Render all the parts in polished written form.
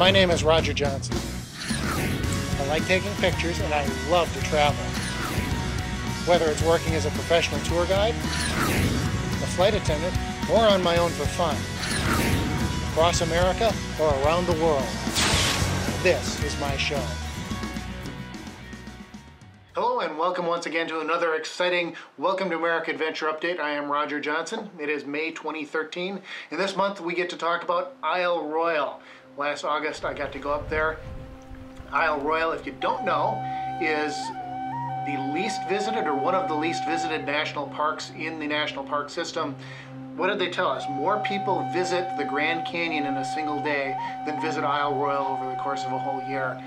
My name is Roger Johnson. I like taking pictures and I love to travel. Whether it's working as a professional tour guide, a flight attendant, or on my own for fun. Across America or around the world. This is my show. Hello and welcome once again to another exciting Welcome to America Adventure Update. I am Roger Johnson. It is May 2013, and this month we get to talk about Isle Royale. Last August I got to go up there. Isle Royale, if you don't know, is the least visited or one of the least visited national parks in the national park system. What did they tell us? More people visit the Grand Canyon in a single day than visit Isle Royale over the course of a whole year.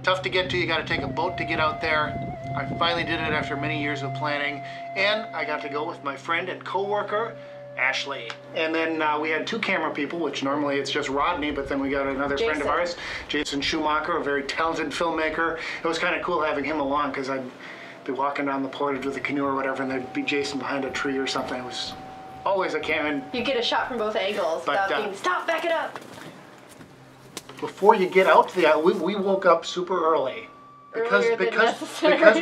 Tough to get to, you got to take a boat to get out there. I finally did it after many years of planning, and I got to go with my friend and co-worker, Ashley. And then we had two camera people, which normally it's just Rodney, but then we got another friend of ours, Jason Schumacher, a very talented filmmaker. It was kind of cool having him along because I'd be walking down the portage with a canoe or whatever, and there'd be Jason behind a tree or something. It was always a camera. You get a shot from both angles without being, stop, back it up. Before you get out to the island, we woke up super early. Because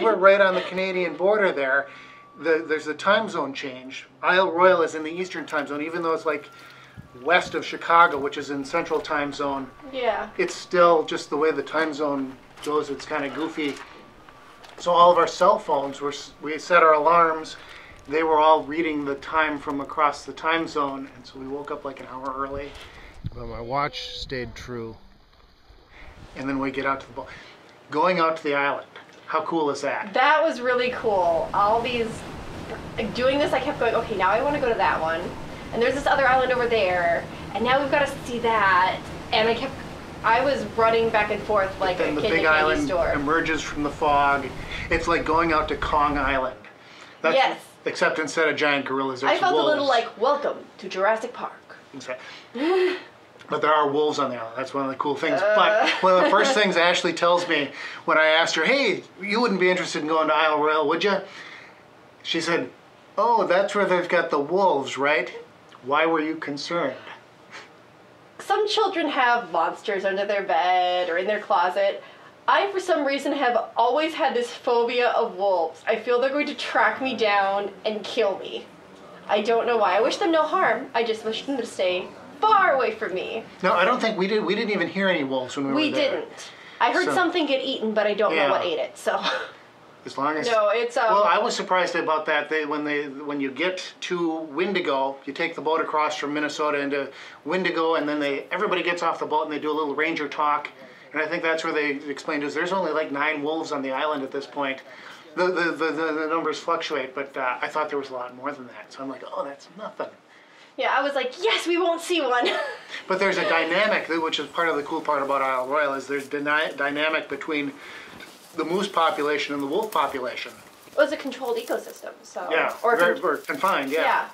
we're right on the Canadian border there, there's a time zone change. Isle Royale is in the Eastern time zone, even though it's like west of Chicago, which is in Central time zone. Yeah. It's still just the way the time zone goes, it's kind of goofy. So all of our cell phones, we set our alarms, they were all reading the time from across the time zone, and so we woke up like an hour early. But my watch stayed true. And then we get out to the boat. Going out to the island, how cool is that? That was really cool. All these, doing this, I kept going, okay, now I want to go to that one. And there's this other island over there. And now we've got to see that. And I was running back and forth like a kid in a candy store. And the big island emerges from the fog. It's like going out to Kong Island. Yes. Except instead of giant gorillas, there's wolves. I felt a little like, welcome to Jurassic Park. Exactly. But there are wolves on the island. That's one of the cool things. But one of the first things Ashley tells me when I asked her, hey, you wouldn't be interested in going to Isle Royale, would you? She said, oh, that's where they've got the wolves, right? Why were you concerned? Some children have monsters under their bed or in their closet. I, for some reason, have always had this phobia of wolves. I feel they're going to track me down and kill me. I don't know why. I wish them no harm. I just wish them to stay far away from me. No, I don't think we did. We didn't even hear any wolves when we were there. We didn't. I heard something get eaten, but I don't know what ate it. So. As long as. No, it's. Well, I was surprised about that. When you get to Wendigo, you take the boat across from Minnesota into Wendigo, and then everybody gets off the boat and they do a little ranger talk, and I think that's where they explained is there's only like 9 wolves on the island at this point. The numbers fluctuate, but I thought there was a lot more than that. So I'm like, oh, that's nothing. Yeah, I was like, yes, we won't see one. But there's a dynamic, which is part of the cool part about Isle Royale, is there's dynamic between the moose population and the wolf population. It was a controlled ecosystem, so. Yeah, or confined, yeah.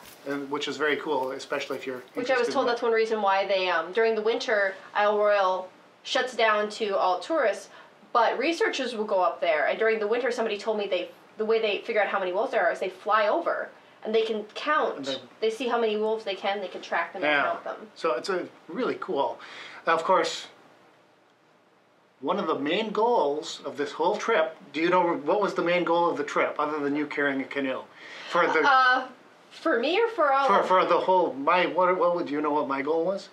Which is very cool, especially if you're Which I was told that's one reason why they, during the winter, Isle Royale shuts down to all tourists, but researchers will go up there, and during the winter, somebody told me the way they figure out how many wolves there are is they fly over. And they can count. They see how many wolves they can track them and count them. So it's a really cool. Of course, one of the main goals of this whole trip, do you know what was the main goal of the trip, other than you carrying a canoe? For me or for all? For the whole, what would you know what my goal was?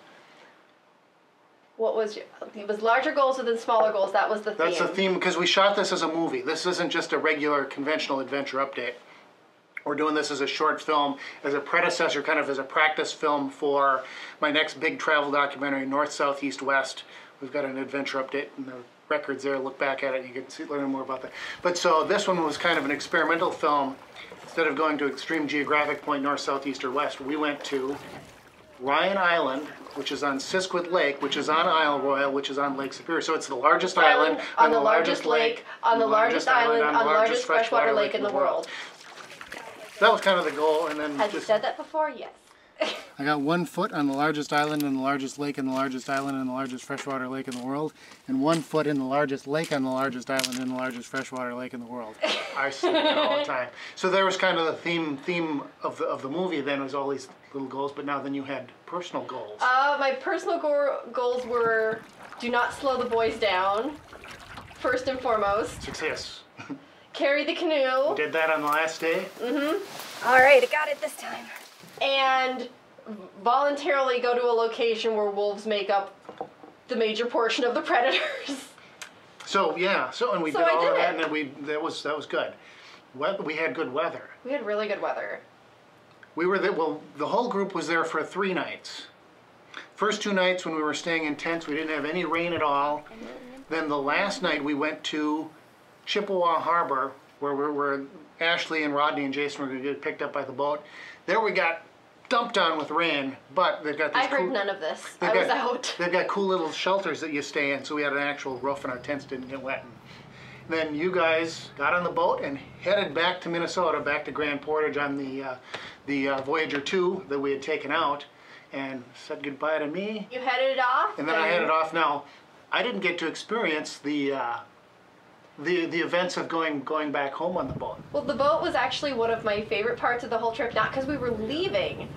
What was it was larger goals than smaller goals, that was the theme. That's the theme, because we shot this as a movie. This isn't just a regular conventional adventure update. We're doing this as a short film, as a predecessor, kind of as a practice film for my next big travel documentary, North, South, East, West. We've got an adventure update and the records there. Look back at it and you can learn more about that. But so this one was kind of an experimental film. Instead of going to extreme geographic point, North, South, East, or West, we went to Ryan Island, which is on Siskiwit Lake, which is on Isle Royale, which is on Lake Superior. So it's the largest island on the largest lake, on the largest island, on the largest freshwater lake in the world. That was kind of the goal, and then Have you said that before? Yes. I got 1 foot on the largest island and the largest lake and the largest island and the largest freshwater lake in the world, and 1 foot in the largest lake on the largest island and the largest freshwater lake in the world. I say that all the time. So there was kind of the theme of the movie. Then was all these little goals, but now then you had personal goals. My personal goals were Do not slow the boys down, first and foremost. Success. Carry the canoe. Did that on the last day? All right, I got it this time. And voluntarily go to a location where wolves make up the major portion of the predators. So yeah, and we So did I all did of that, it. and then that was good. We had good weather. We had really good weather. We were there. Well, the whole group was there for 3 nights. First 2 nights when we were staying in tents, we didn't have any rain at all. Then the last night we went to Chippewa Harbor, where Ashley and Rodney and Jason were going to get picked up by the boat. There we got dumped on with rain, but they've got these I heard none of this. they've I was got- out. They've got cool little shelters that you stay in, so we had an actual roof and our tents didn't get wet. And then you guys got on the boat and headed back to Minnesota, back to Grand Portage on the Voyager 2 that we had taken out, and said goodbye to me. You headed off. And then I headed off. Now, I didn't get to experience the events of going back home on the boat. Well, the boat was actually one of my favorite parts of the whole trip, not because we were leaving.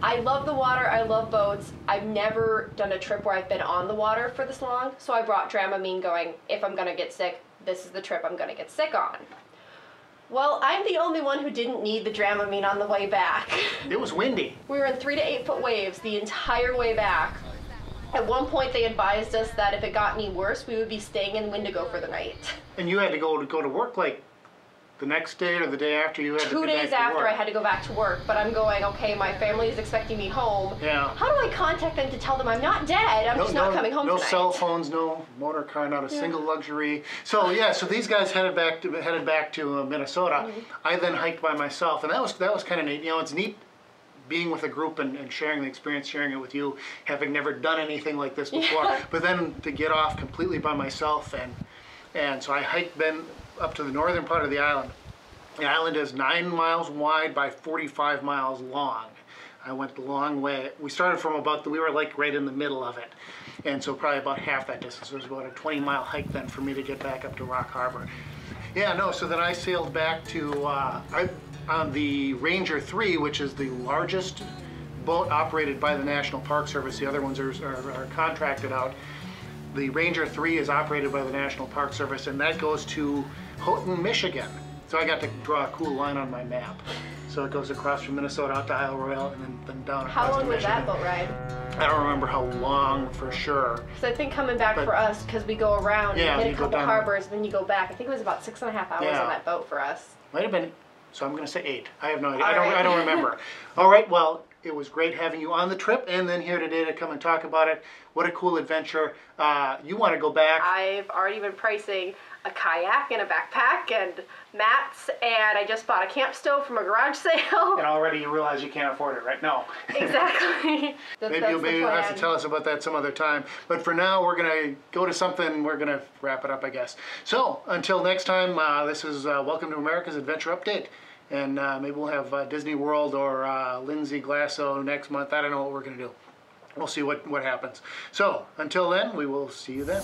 I love the water, I love boats. I've never done a trip where I've been on the water for this long, so I brought Dramamine going, if I'm gonna get sick, this is the trip I'm gonna get sick on. Well, I'm the only one who didn't need the Dramamine on the way back. It was windy. We were in 3 to 8 foot waves the entire way back. At one point they advised us that if it got any worse, we would be staying in Wendigo for the night. And you had to go to work like the next day or the day after you had to 2 be back days to after work. I had to go back to work, but I'm going, okay, my family is expecting me home. Yeah. How do I contact them to tell them I'm not dead? I'm just not coming home no tonight. cell phones, no motor car, not a single luxury. So yeah, so these guys headed back to Minnesota. I then hiked by myself, and that was kind of neat. You know, it's neat being with a group and sharing the experience, sharing it with you, having never done anything like this before. Yeah. But then to get off completely by myself, and so I hiked then up to the northern part of the island. The island is 9 miles wide by 45 miles long. I went the long way. We started from we were like right in the middle of it. And so probably about half that distance. It was about a 20-mile hike then for me to get back up to Rock Harbor. Yeah, no, so then I sailed back to, on the Ranger 3, which is the largest boat operated by the National Park Service. The other ones are contracted out. The Ranger 3 is operated by the National Park Service, and that goes to Houghton, Michigan. So I got to draw a cool line on my map. So it goes across from Minnesota out to Isle Royale and then down How across long to was Michigan. that boat ride? I don't remember how long for sure. Because I think coming back But- for us, because we go around, Yeah, you hit you a go couple down- harbors, then you go back. I think it was about 6.5 hours Yeah. on that boat for us. Might have been, so I'm going to say 8. I have no idea. All I right. don't remember. All right, well, it was great having you on the trip and then here today to come and talk about it. What a cool adventure. You want to go back. I've already been pricing a kayak and a backpack and mats, and I just bought a camp stove from a garage sale. And already you realize you can't afford it, right? No. Exactly. Maybe you'll have to tell us about that some other time. But for now, we're going to go to something. We're going to wrap it up, I guess. So until next time, this is Welcome to America's Adventure Update. And maybe we'll have Disney World or Lindsay Glasso next month. I don't know what we're going to do. We'll see what happens. So until then, we will see you then.